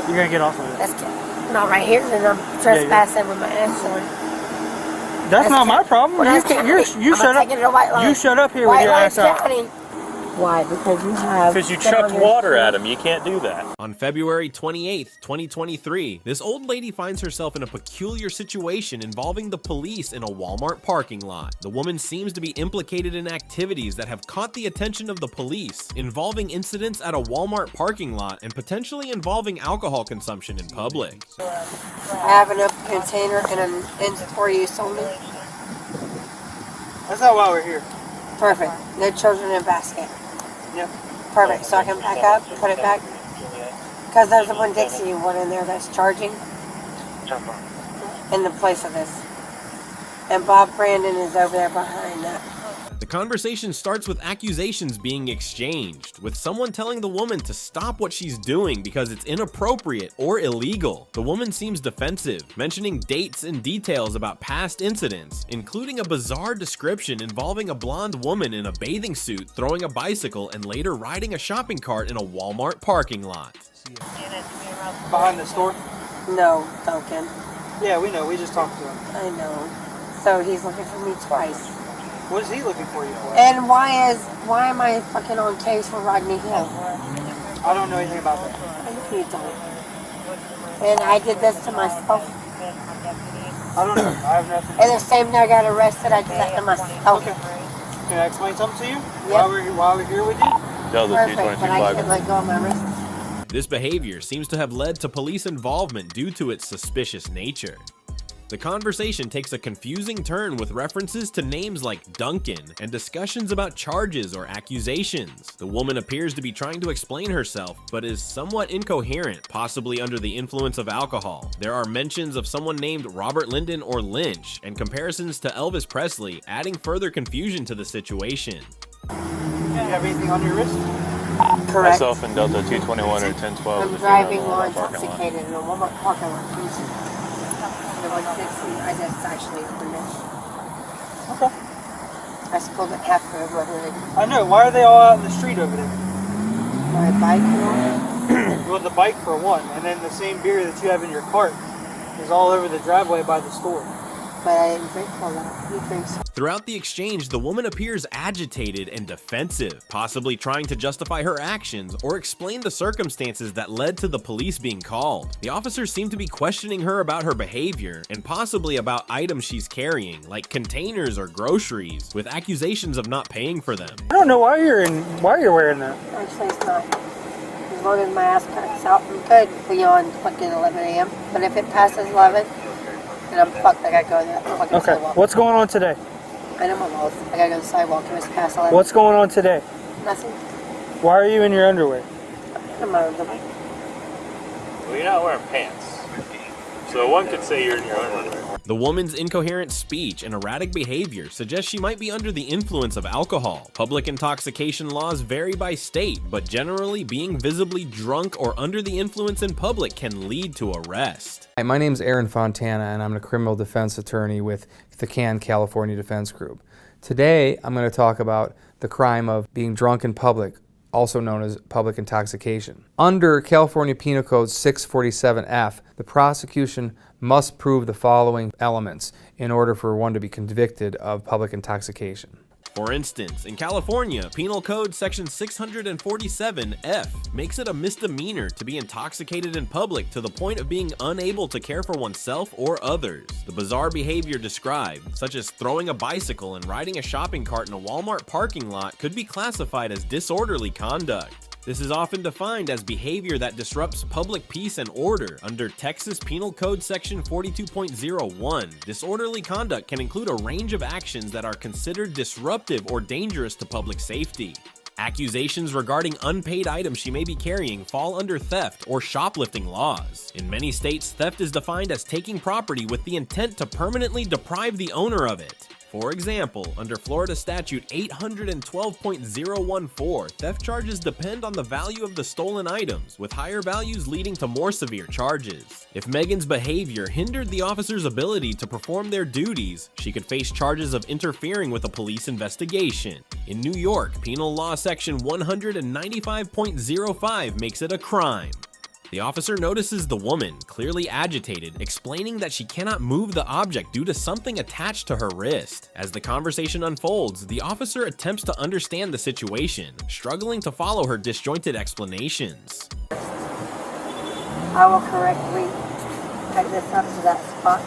You're gonna get off of it. That's not right here, then I'm trespassing with my ass on. That's not my problem. Well, You shut up. You shut up here with your ass out. Why? Because you have... Because you chucked water at him. You can't do that. On February 28th, 2023, this old lady finds herself in a peculiar situation involving the police in a Walmart parking lot. The woman seems to be implicated in activities that have caught the attention of the police, involving incidents at a Walmart parking lot and potentially involving alcohol consumption in public. I have an open container and for use only. That's not why we're here. Perfect. No children in basket. Yep. Perfect. So I can pack up, put it back. Because there's a one Dixie one in there that's charging in the place of this. And Bob Brandon is over there behind that. The conversation starts with accusations being exchanged, with someone telling the woman to stop what she's doing because it's inappropriate or illegal. The woman seems defensive, mentioning dates and details about past incidents, including a bizarre description involving a blonde woman in a bathing suit throwing a bicycle and later riding a shopping cart in a Walmart parking lot. Behind the store? No, Duncan. Yeah, we know. We just talked to him. I know. So he's looking for me twice. What is he looking for you for? And why am I fucking on case for Rodney Hill? I don't know anything about that. You don't. And I did this to myself. I don't know. I have nothing. And the same day I got arrested, I did that to myself. Okay. Can I explain something to you? Yep. While we're here with you? Perfect, but I can't let go of my wrist. This behavior seems to have led to police involvement due to its suspicious nature. The conversation takes a confusing turn with references to names like Duncan and discussions about charges or accusations. The woman appears to be trying to explain herself, but is somewhat incoherent, possibly under the influence of alcohol. There are mentions of someone named Robert Linden or Lynch, and comparisons to Elvis Presley, adding further confusion to the situation. Do you have anything on your wrist? Correct. Myself and Delta 221 or 1012. I'm driving while intoxicated in a Walmart parking lot. I just actually finished. Okay. I spilled it half of my hood. I know. Why are they all out in the street over there? My bike and all. Well, the bike for one, and then the same beer that you have in your cart is all over the driveway by the store. But I didn't drink all that. He drinks. Throughout the exchange, the woman appears agitated and defensive, possibly trying to justify her actions or explain the circumstances that led to the police being called. The officers seem to be questioning her about her behavior and possibly about items she's carrying, like containers or groceries, with accusations of not paying for them. I don't know why you're wearing that. Actually, it's not. As long as my ass cracks out, I'm good beyond fucking 11 a.m. But if it passes 11, then I'm fucked. I gotta go to that fucking sidewalk. What's going on today? I know my laws. I gotta go to the sidewalk and it's past 11. What's going on today? Nothing. Why are you in your underwear? I'm out of the way. Well, you're not wearing pants. So one could say you're in your underwear. The woman's incoherent speech and erratic behavior suggest she might be under the influence of alcohol. Public intoxication laws vary by state, but generally being visibly drunk or under the influence in public can lead to arrest. Hi, my name is Aaron Fontana, and I'm a criminal defense attorney with the CAN California Defense Group. Today, I'm going to talk about the crime of being drunk in public, also known as public intoxication. Under California Penal Code 647F, the prosecution must prove the following elements in order for one to be convicted of public intoxication. For instance, in California, Penal Code Section 647F makes it a misdemeanor to be intoxicated in public to the point of being unable to care for oneself or others. The bizarre behavior described, such as throwing a bicycle and riding a shopping cart in a Walmart parking lot, could be classified as disorderly conduct. This is often defined as behavior that disrupts public peace and order under Texas Penal Code Section 42.01. Disorderly conduct can include a range of actions that are considered disruptive or dangerous to public safety. Accusations regarding unpaid items she may be carrying fall under theft or shoplifting laws. In many states, theft is defined as taking property with the intent to permanently deprive the owner of it. For example, under Florida Statute 812.014, theft charges depend on the value of the stolen items, with higher values leading to more severe charges. If Megan's behavior hindered the officer's ability to perform their duties, she could face charges of interfering with a police investigation. In New York, Penal Law Section 195.05 makes it a crime. The officer notices the woman, clearly agitated, explaining that she cannot move the object due to something attached to her wrist. As the conversation unfolds, the officer attempts to understand the situation, struggling to follow her disjointed explanations. I will correctly pick this up to that spot.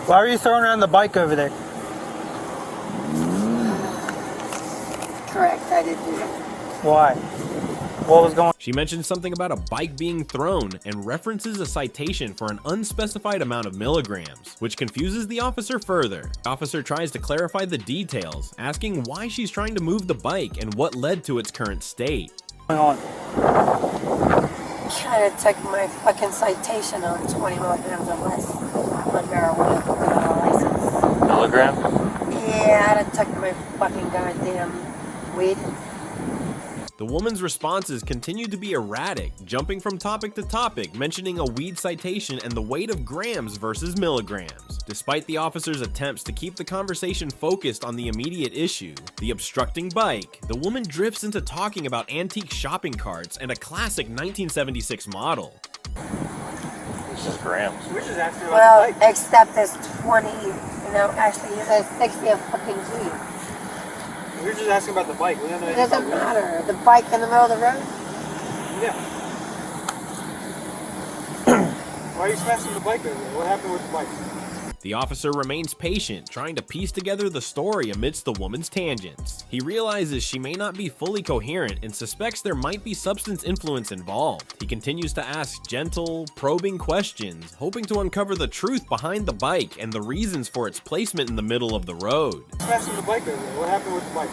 Why are you throwing around the bike over there? Correct, I did do that. Why? What was going? She mentions something about a bike being thrown and references a citation for an unspecified amount of milligrams, which confuses the officer further. The officer tries to clarify the details, asking why she's trying to move the bike and what led to its current state. On? Trying to take my fucking citation on 20 milligrams or less on marijuana without a license. Milligram? Yeah, I done took my fucking goddamn weed. The woman's responses continue to be erratic, jumping from topic to topic, mentioning a weed citation and the weight of grams versus milligrams. Despite the officer's attempts to keep the conversation focused on the immediate issue, the obstructing bike, the woman drifts into talking about antique shopping carts and a classic 1976 model. This is grams. We're just asking about Well, the bike. except this 20, actually you said 60 of fucking G. We're just asking about the bike. We don't know It anything doesn't about matter. The bike in the middle of the road? it. Yeah. Why are you smashing the bike over there? What happened with the bike? The officer remains patient, trying to piece together the story amidst the woman's tangents. He realizes she may not be fully coherent and suspects there might be substance influence involved. He continues to ask gentle, probing questions, hoping to uncover the truth behind the bike and the reasons for its placement in the middle of the road. Smashing the bike over there. What happened with the bike?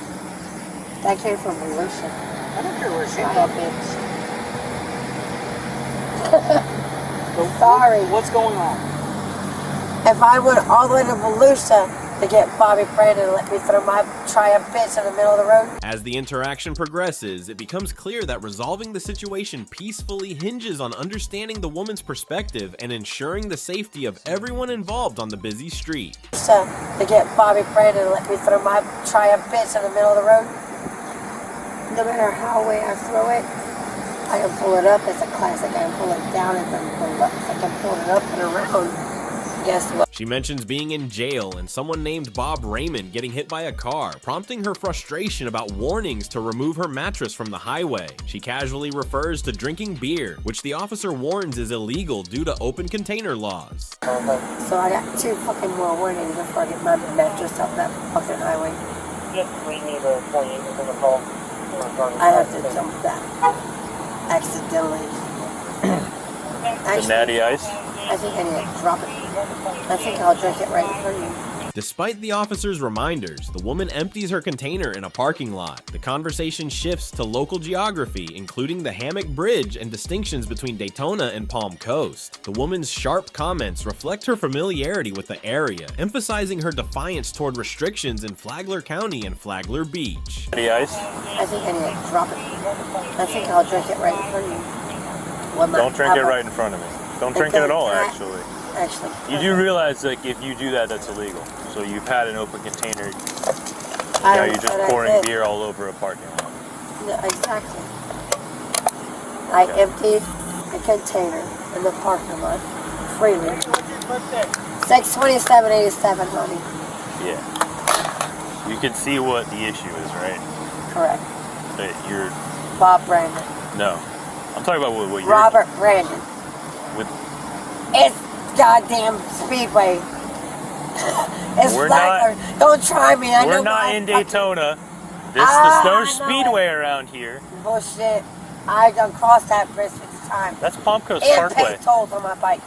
That came from Volusia. I don't care where it came Shut from. up, bitch. So Sorry. What's going on? If I went all the way to Volusia to get Bobby Brandon and let me try a bitch in the middle of the road. As the interaction progresses, it becomes clear that resolving the situation peacefully hinges on understanding the woman's perspective and ensuring the safety of everyone involved on the busy street. To get Bobby Brandon and let me try a bitch in the middle of the road. No matter how way I throw it, I can pull it up. It's a classic. I can pull it down and then pull it up. I can pull it up and around. Guess what? She mentions being in jail and someone named Bob Raymond getting hit by a car, prompting her frustration about warnings to remove her mattress from the highway. She casually refers to drinking beer, which the officer warns is illegal due to open container laws. So I got 2 fucking more warnings before I get my mattress up that fucking highway. Just read me the 28 within the call. I have to jump that. Accidentally. The natty ice? I think I need to drop it. I think I'll drink it right in front of you. Despite the officer's reminders, the woman empties her container in a parking lot. The conversation shifts to local geography, including the Hammock Bridge and distinctions between Daytona and Palm Coast. The woman's sharp comments reflect her familiarity with the area, emphasizing her defiance toward restrictions in Flagler County and Flagler Beach. Natty ice? I think I need to drop it. I think I'll drink it right in front of you. Don't drink it right in front of me. Don't drink it at all, actually. Actually. You do realize, like, if you do that, that's illegal. So you've had an open container. Now you're just pouring beer all over a parking lot. Yeah, exactly. I emptied the container in the parking lot freely. 627.87, honey. Yeah. You can see what the issue is, right? Correct. That you're... Bob Brandon. No. I'm talking about what you're... Robert Brandon. With... It's goddamn Speedway. It's We're Flagler. Don't try me. I know We're not my in fucking- Daytona. There's no I know speedway around here. Bullshit. I done crossed that bridge 50 times. That's Palm Coast And Parkway. paid tolls on my bike.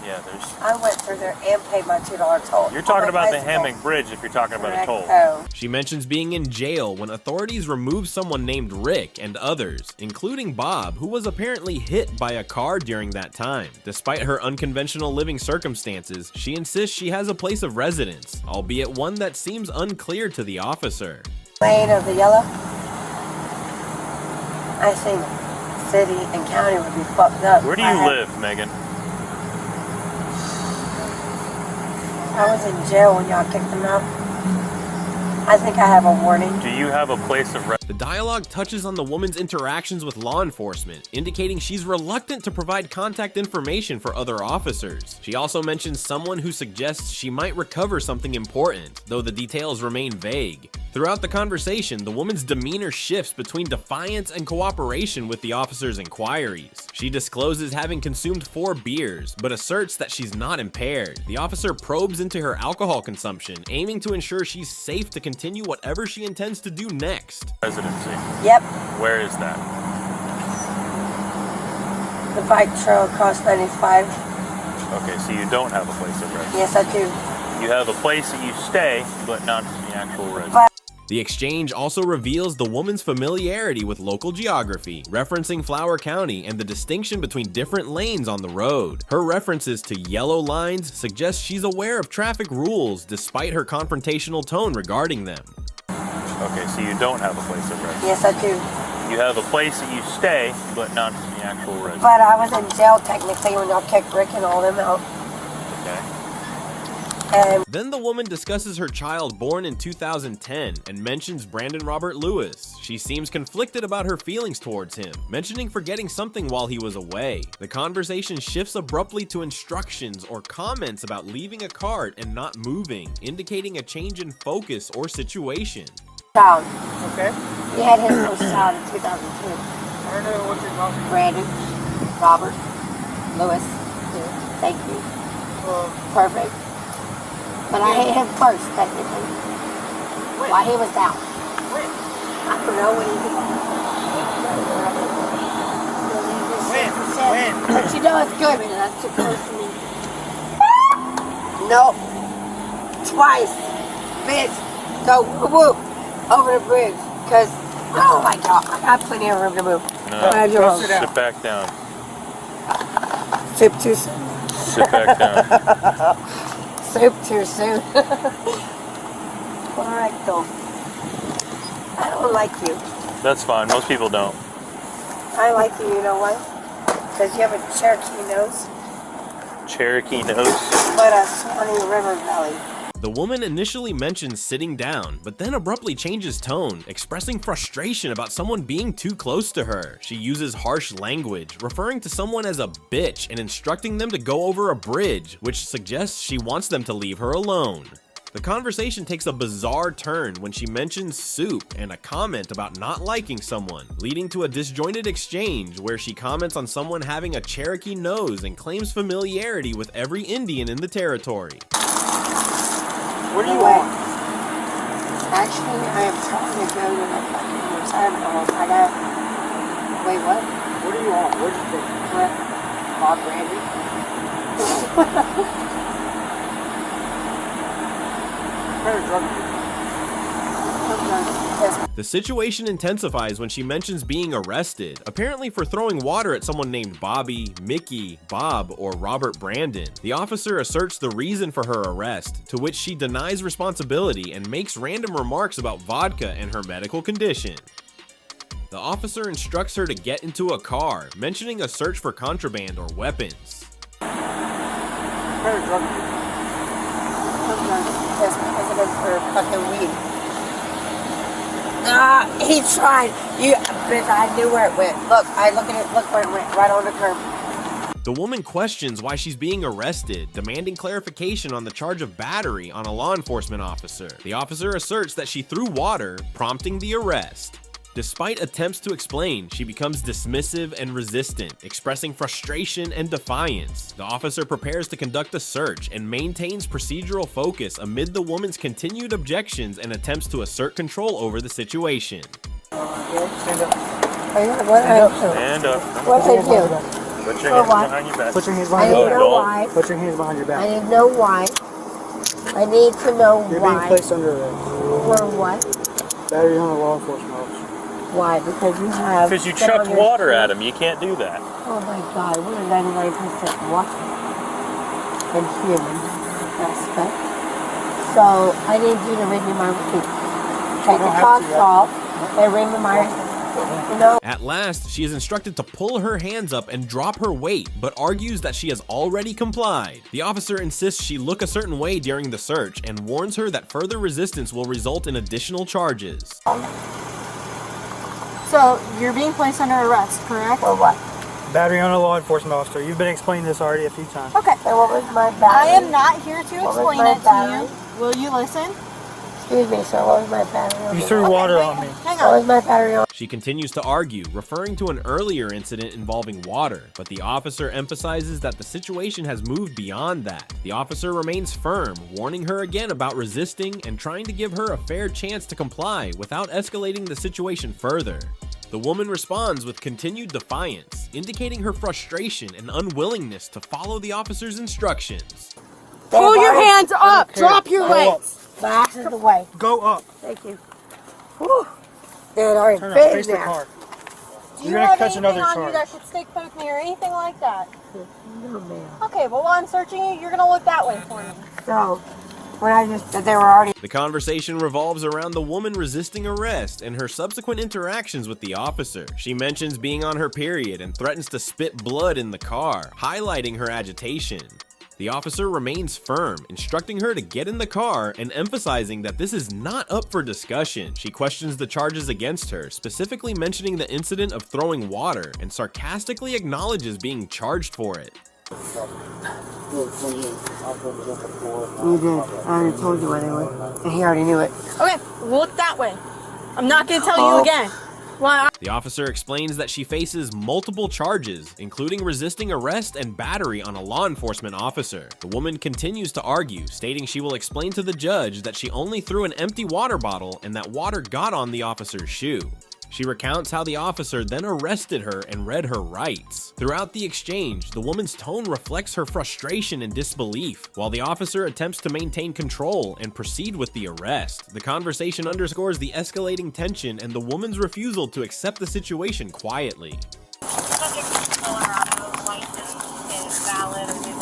Yeah, there's... I went through there and paid my $2 toll. You're talking On my about the bicycle. Hammock Bridge if you're talking about a toll. Correcto. She mentions being in jail when authorities remove someone named Rick and others, including Bob, who was apparently hit by a car during that time. Despite her unconventional living circumstances, she insists she has a place of residence, albeit one that seems unclear to the officer. Lane of the yellow. I think city and county would be fucked up. Where do you live, Megan? I was in jail when y'all kicked them out. I think I have a warning. Do you have a place of The dialogue touches on the woman's interactions with law enforcement, indicating she's reluctant to provide contact information for other officers. She also mentions someone who suggests she might recover something important, though the details remain vague. Throughout the conversation, the woman's demeanor shifts between defiance and cooperation with the officer's inquiries. She discloses having consumed 4 beers, but asserts that she's not impaired. The officer probes into her alcohol consumption, aiming to ensure she's safe to continue whatever she intends to do next. residency? Yep. Where is that? The bike trail across 95. Okay, so you don't have a place of residence. Yes, I do. You have a place that you stay, but not the actual residence. The exchange also reveals the woman's familiarity with local geography, referencing Flower County and the distinction between different lanes on the road. Her references to yellow lines suggest she's aware of traffic rules despite her confrontational tone regarding them. Okay, so you don't have a place of residence. Yes, I do. You have a place that you stay, but not the actual residence. But I was in jail technically when y'all kicked Rick and all them out. Okay. And Then the woman discusses her child born in 2010 and mentions Brandon Robert Lewis. She seems conflicted about her feelings towards him, mentioning forgetting something while he was away. The conversation shifts abruptly to instructions or comments about leaving a cart and not moving, indicating a change in focus or situation. child. Okay. He had his first child in 2010. I don't know what you're talking about. Brandon, Robert, Lewis. Thank you. Perfect. But I hit him first, technically. While he was down. I don't know when he did. When? But you know it's good, man. That's too close to me. Nope. Twice. Bitch. Go whoop over the bridge. Because, oh my God, I got plenty of room to move. No, sit back down. Soup too soon. Sit back down. Soup too soon. Alright, though. I don't like you. That's fine. Most people don't. I like you, you know why? Because you have a Cherokee nose, Cherokee nose. but a Swanee River belly. The woman initially mentions sitting down, but then abruptly changes tone, expressing frustration about someone being too close to her. She uses harsh language, referring to someone as a bitch and instructing them to go over a bridge, which suggests she wants them to leave her alone. The conversation takes a bizarre turn when she mentions soup and a comment about not liking someone, leading to a disjointed exchange where she comments on someone having a Cherokee nose and claims familiarity with every Indian in the territory. What do you want? Actually, I am trying to go to the fucking retirement home. I got. Wait, what? What do you want? What do you think? What? Bob Brandy? What kind of drug do you want? Yes. The situation intensifies when she mentions being arrested, apparently for throwing water at someone named Bobby, Mickey, Bob, or Robert Brandon. The officer asserts the reason for her arrest, to which she denies responsibility and makes random remarks about vodka and her medical condition. The officer instructs her to get into a car, mentioning a search for contraband or weapons. What kind of drug do you want? Yes, because it is for fucking weed. He tried. You, bitch, I knew where it went. Look, I look at it. Look where it went. Right on the curb. The woman questions why she's being arrested, demanding clarification on the charge of battery on a law enforcement officer. The officer asserts that she threw water, prompting the arrest. Despite attempts to explain, she becomes dismissive and resistant, expressing frustration and defiance. The officer prepares to conduct a search and maintains procedural focus amid the woman's continued objections and attempts to assert control over the situation. Stand up. What I do? Stand up. What I do? Put your For hands what? behind your back. Put your hands I behind need your to back. know why. Put your hands behind your I back. need to know why. I need to know You're being why. placed under arrest. For what? Battery on a law enforcement officer. Why? Because you have. Because you been chucked on your water street. at him. You can't do that. Oh my God, we're 99% water and human aspect. So I need you to read me my receipt. Take the don't have cops to, off and read me my No. At last, she is instructed to pull her hands up and drop her weight, but argues that she has already complied. The officer insists she look a certain way during the search and warns her that further resistance will result in additional charges. So, you're being placed under arrest, correct? For what? Battery on a law enforcement officer. You've been explaining this already a few times. Okay. And what was my battery? I am not here to What was explain my it to battery? you. Will you listen? Excuse me, sir. What was my battery? You threw water on me. Hang What on. was my battery on? She continues to argue, referring to an earlier incident involving water, but the officer emphasizes that the situation has moved beyond that. The officer remains firm, warning her again about resisting and trying to give her a fair chance to comply without escalating the situation further. The woman responds with continued defiance, indicating her frustration and unwillingness to follow the officer's instructions. Pull your hands up. Okay. Drop your Go up. weights. Back is the way. Go up. Thank you. Whew. They're already Turn up. big Face the now. car. Do you You're gonna have catch anything another on charge. you that could stick, poke me, or anything like that? No, ma'am. Okay, well, while I'm searching you, you're gonna look that way for me. So, when I just said they were already. The conversation revolves around the woman resisting arrest and her subsequent interactions with the officer. She mentions being on her period and threatens to spit blood in the car, highlighting her agitation. The officer remains firm, instructing her to get in the car and emphasizing that this is not up for discussion. She questions the charges against her, specifically mentioning the incident of throwing water, and sarcastically acknowledges being charged for it. You did. I already told you anyway. And he already knew it. Okay, look that way. I'm not gonna tell you again. Why? The officer explains that she faces multiple charges, including resisting arrest and battery on a law enforcement officer. The woman continues to argue, stating she will explain to the judge that she only threw an empty water bottle and that water got on the officer's shoe. She recounts how the officer then arrested her and read her rights. Throughout the exchange, the woman's tone reflects her frustration and disbelief, while the officer attempts to maintain control and proceed with the arrest. The conversation underscores the escalating tension and the woman's refusal to accept the situation quietly.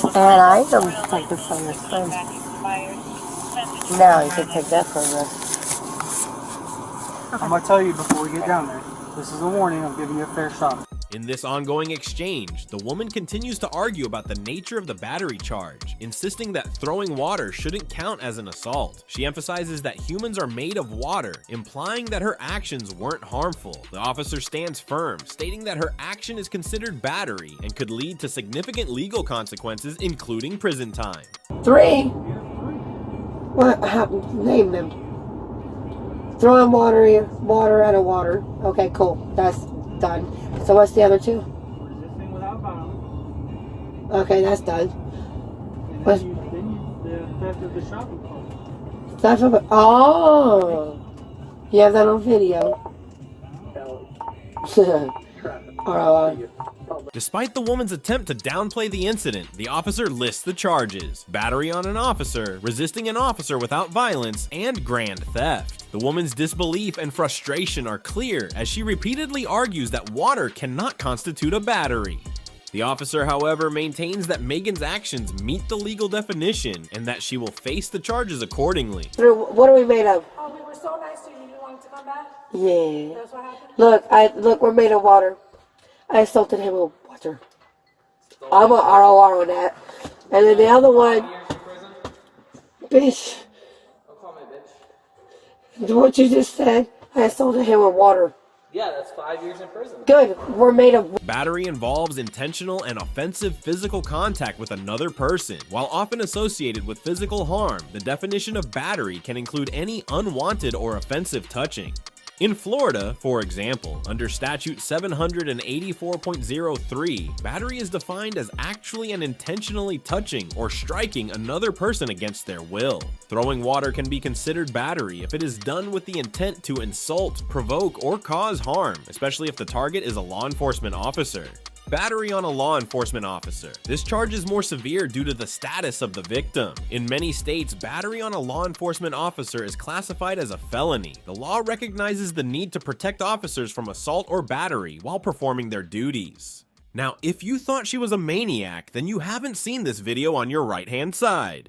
And I don't take this from your son. No, you can take that from us. I'm gonna tell you before we get down there. This is a warning. I'm giving you a fair shot. In this ongoing exchange, the woman continues to argue about the nature of the battery charge, insisting that throwing water shouldn't count as an assault. She emphasizes that humans are made of water, implying that her actions weren't harmful. The officer stands firm, stating that her action is considered battery and could lead to significant legal consequences, including prison time. 3. What happened? Name them. Throwing water out of water. Okay, cool. That's done. So what's the other 2? Resisting without violence. Okay, that's done. What's Then the theft of the shopping cart. that's what? Oh, you have that on video. Alright. Despite the woman's attempt to downplay the incident, the officer lists the charges: battery on an officer, resisting an officer without violence, and grand theft. The woman's disbelief and frustration are clear as she repeatedly argues that water cannot constitute a battery. The officer, however, maintains that Megan's actions meet the legal definition and that she will face the charges accordingly. What are we made of? Oh, we were so nice to you. You didn't want to come back? Yeah. That's what happened? Look, we're made of water. I assaulted him with water. I'm a ROR on that. And then the other one, bitch. What you just said, I assaulted him with water. Yeah, that's 5 years in prison. Good. We're made of. Battery involves intentional and offensive physical contact with another person. While often associated with physical harm, the definition of battery can include any unwanted or offensive touching. In Florida, for example, under statute 784.03, battery is defined as actually and intentionally touching or striking another person against their will. Throwing water can be considered battery if it is done with the intent to insult, provoke, or cause harm, especially if the target is a law enforcement officer. Battery on a law enforcement officer. This charge is more severe due to the status of the victim. In many states, battery on a law enforcement officer is classified as a felony. The law recognizes the need to protect officers from assault or battery while performing their duties. Now, if you thought she was a maniac, then you haven't seen this video on your right-hand side.